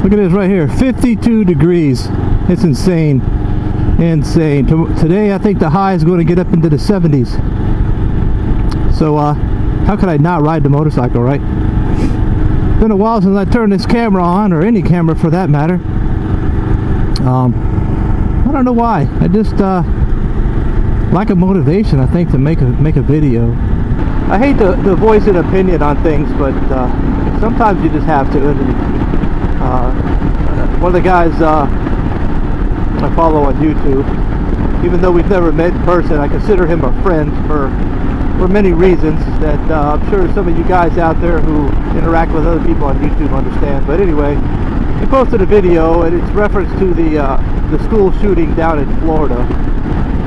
Look at this right here, 52 degrees. It's insane. Insane. Today I think the high is going to get up into the 70s. So how could I not ride the motorcycle, right? It's been a while since I turned this camera on, or any camera for that matter. I don't know why. I just lack of motivation, I think, to make a video. I hate to voice an opinion on things, but sometimes you just have to. One of the guys I follow on YouTube, even though we've never met in person, I consider him a friend for many reasons that I'm sure some of you guys out there who interact with other people on YouTube understand. But anyway, he posted a video, and it's reference to the school shooting down in Florida,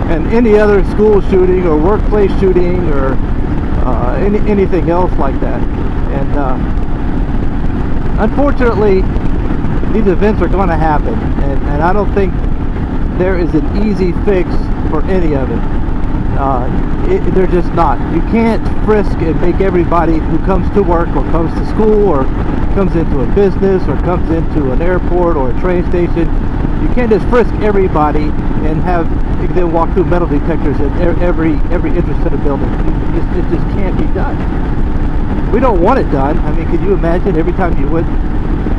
and any other school shooting or workplace shooting or anything else like that. And unfortunately, these events are going to happen, and I don't think there is an easy fix for any of it. They're just not. You can't frisk and make everybody who comes to work or comes to school or comes into a business or comes into an airport or a train station. You can't just frisk everybody and have them walk through metal detectors at every entrance to the building. It just can't be done. We don't want it done. I mean, can you imagine every time you went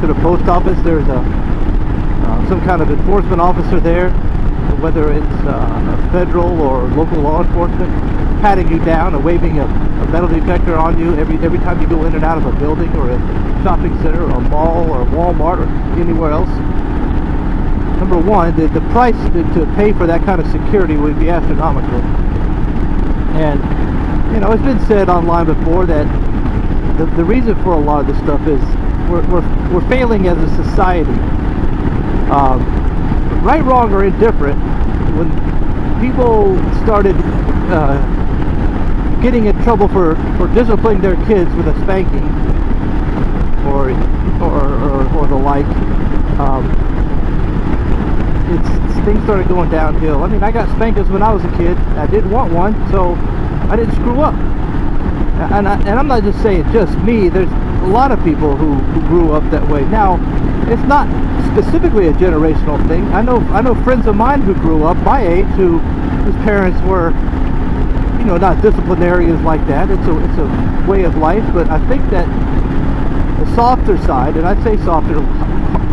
to the post office, there's some kind of enforcement officer there, whether it's a federal or local law enforcement, patting you down or waving a metal detector on you every time you go in and out of a building or a shopping center or a mall or Walmart or anywhere else. Number one, the price to pay for that kind of security would be astronomical. And you know, it's been said online before that the reason for a lot of this stuff is we're failing as a society. Right, wrong, or indifferent, when people started getting in trouble for disciplining their kids with a spanking or the like, things started going downhill. I mean, I got spankings when I was a kid. I didn't want one, so I didn't screw up. And I'm not just saying just me. There's a lot of people who grew up that way. Now, it's not specifically a generational thing. I know friends of mine who grew up my age whose parents were, you know, not disciplinarians like that. It's a way of life. But I think that the softer side, and I'd say softer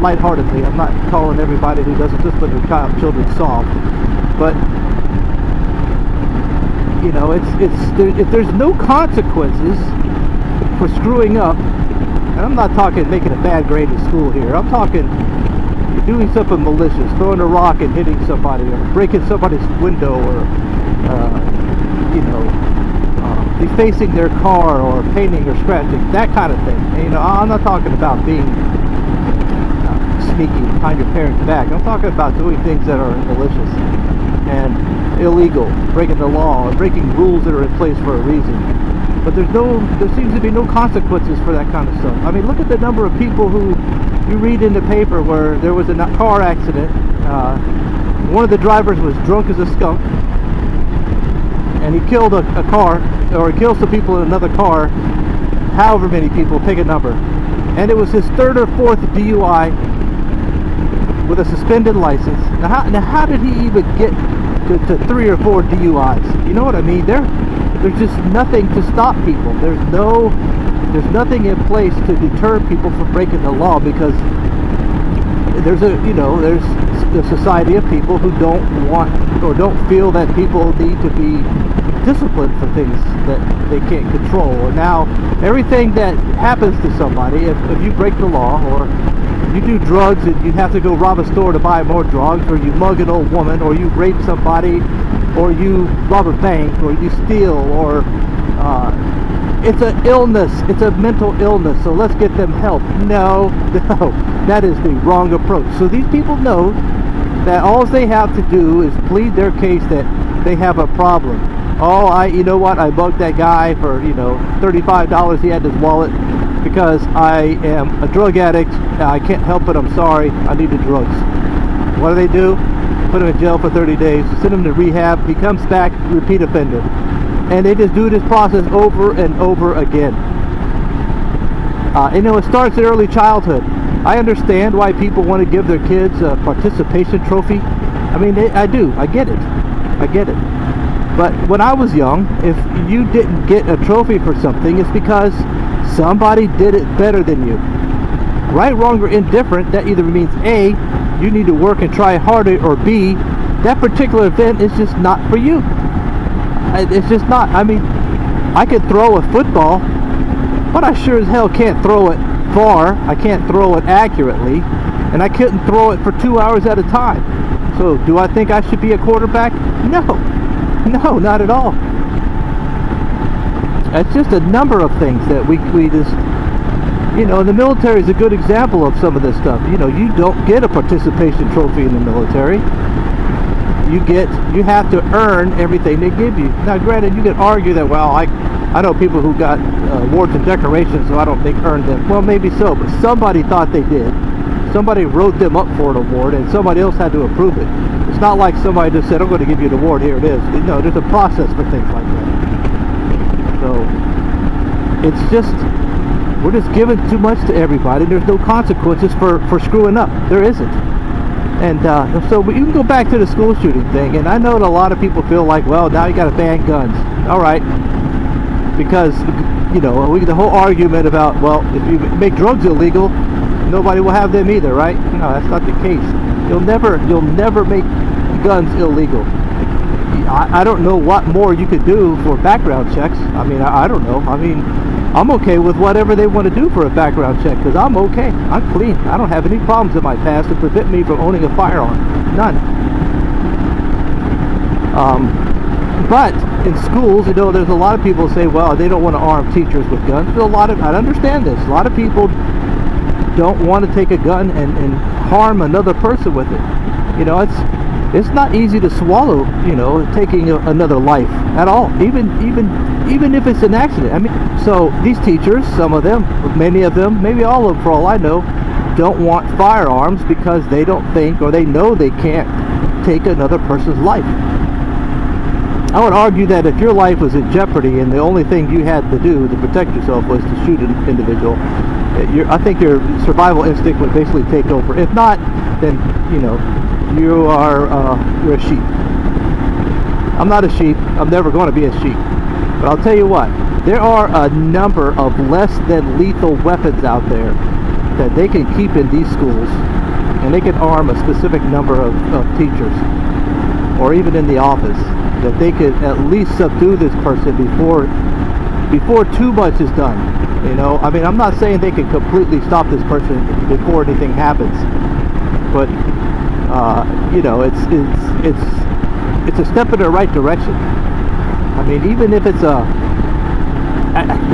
lightheartedly, I'm not calling everybody who doesn't discipline their children soft, but you know, if there's no consequences for screwing up, and I'm not talking making a bad grade in school here, I'm talking doing something malicious, throwing a rock and hitting somebody, or breaking somebody's window, or you know, defacing their car, or painting or scratching, that kind of thing. And, you know, I'm not talking about being sneaky behind your parents' back. I'm talking about doing things that are malicious and illegal, breaking the law, or breaking rules that are in place for a reason. But there seems to be no consequences for that kind of stuff. I mean, look at the number of people who you read in the paper where there was a car accident. One of the drivers was drunk as a skunk, and he killed a car, or he killed some people in another car. However many people, pick a number, and it was his third or fourth DUI with a suspended license. Now how did he even get to 3 or 4 DUIs? You know what I mean? There's just nothing to stop people. There's nothing in place to deter people from breaking the law, because there's a society of people who don't want or don't feel that people need to be disciplined for things that they can't control. Or now everything that happens to somebody, if you break the law, or you do drugs and you have to go rob a store to buy more drugs, or you mug an old woman, or you rape somebody, or you rob a bank, or you steal, or it's an illness, it's a mental illness, so let's get them help. No, that is the wrong approach. So these people know that all they have to do is plead their case that they have a problem. Oh, you know what, I bugged that guy for, you know, $35 he had in his wallet because I am a drug addict. I can't help it, I'm sorry, I need the drugs. What do? Put him in jail for 30 days, send him to rehab, he comes back, repeat offender. And they just do this process over and over again. You know, it starts in early childhood. I understand why people want to give their kids a participation trophy. I mean, I do. I get it. I get it. But when I was young, if you didn't get a trophy for something, it's because somebody did it better than you. Right, wrong, or indifferent, that either means A, you need to work and try harder, or B, that particular event is just not for you. It's just not. I mean, I could throw a football, but I sure as hell can't throw it far. I can't throw it accurately, and I couldn't throw it for 2 hours at a time. So do I think I should be a quarterback? No, not at all. It's just a number of things that we just, you know, the military is a good example of some of this stuff. You know, you don't get a participation trophy in the military. You have to earn everything they give you. Now granted, you can argue that, well, I know people who got awards and decorations, so I don't think earned them. Well, maybe so, but somebody thought they did. Somebody wrote them up for an award, and somebody else had to approve it. It's not like somebody just said, I'm going to give you an award, here it is. No, there's a process for things like that. So, it's just, we're just giving too much to everybody. There's no consequences for screwing up. There isn't. And so you can go back to the school shooting thing, and I know that a lot of people feel like, well, now you got to ban guns. All right. Because, you know, the whole argument about, well, if you make drugs illegal, nobody will have them either, right? No, that's not the case. You'll never make guns illegal. I don't know what more you could do for background checks. I mean, I don't know. I mean, I'm okay with whatever they want to do for a background check, because I'm okay. I'm clean. I don't have any problems in my past that prevent me from owning a firearm. None. But in schools, you know, there's a lot of people who say, well, they don't want to arm teachers with guns. There's I understand this. A lot of people don't want to take a gun and harm another person with it. You know, it's not easy to swallow, you know, taking another life at all, even if it's an accident. I mean, so these teachers, some of them, many of them, maybe all of them for all I know, don't want firearms because they don't think, or they know they can't take another person's life. I would argue that if your life was in jeopardy and the only thing you had to do to protect yourself was to shoot an individual, I think your survival instinct would basically take over. If not, then, you know, you're a sheep. I'm not a sheep. I'm never going to be a sheep. But I'll tell you what, there are a number of less than lethal weapons out there that they can keep in these schools, and they can arm a specific number of teachers, or even in the office, that they could at least subdue this person before too much is done. You know, I mean, I'm not saying they can completely stop this person before anything happens, but you know, it's a step in the right direction. I mean, even if it's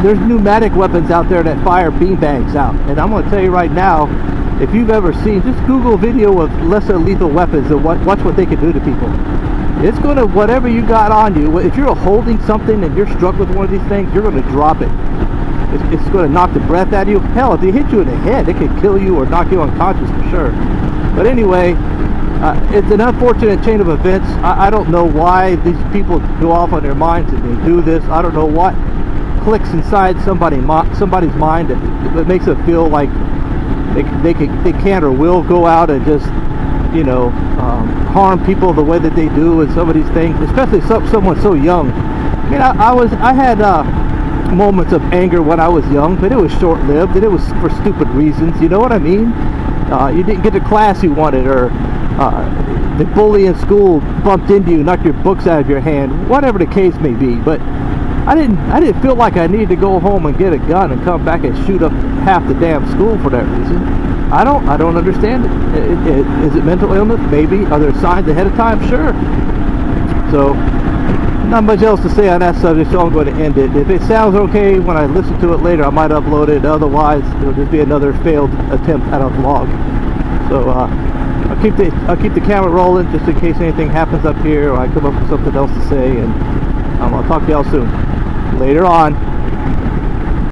there's pneumatic weapons out there that fire beanbags out, and I'm going to tell you right now, if you've ever seen, just Google video of lesser lethal weapons and watch what they can do to people. It's going to, whatever you got on you, if you're holding something and you're struck with one of these things, you're going to drop it. It's going to knock the breath out of you. Hell, if they hit you in the head, it could kill you or knock you unconscious for sure. But anyway, it's an unfortunate chain of events. I don't know why these people go off on their minds and they do this. I don't know what clicks inside somebody's mind that makes them feel like they can or will go out and just, you know, harm people the way that they do and some of these things, especially someone so young. I mean, I had moments of anger when I was young, but it was short-lived, and it was for stupid reasons. You know what I mean? You didn't get the class you wanted, or the bully in school bumped into you, knocked your books out of your hand, whatever the case may be. But I didn't feel like I needed to go home and get a gun and come back and shoot up half the damn school for that reason. I don't understand it. Is it mental illness? Maybe. Are there signs ahead of time? Sure. So, not much else to say on that subject, so I'm going to end it. If it sounds okay when I listen to it later, I might upload it. Otherwise, it'll just be another failed attempt at a vlog. So, I'll keep the camera rolling just in case anything happens up here or I come up with something else to say. And I'll talk to y'all soon. Later on.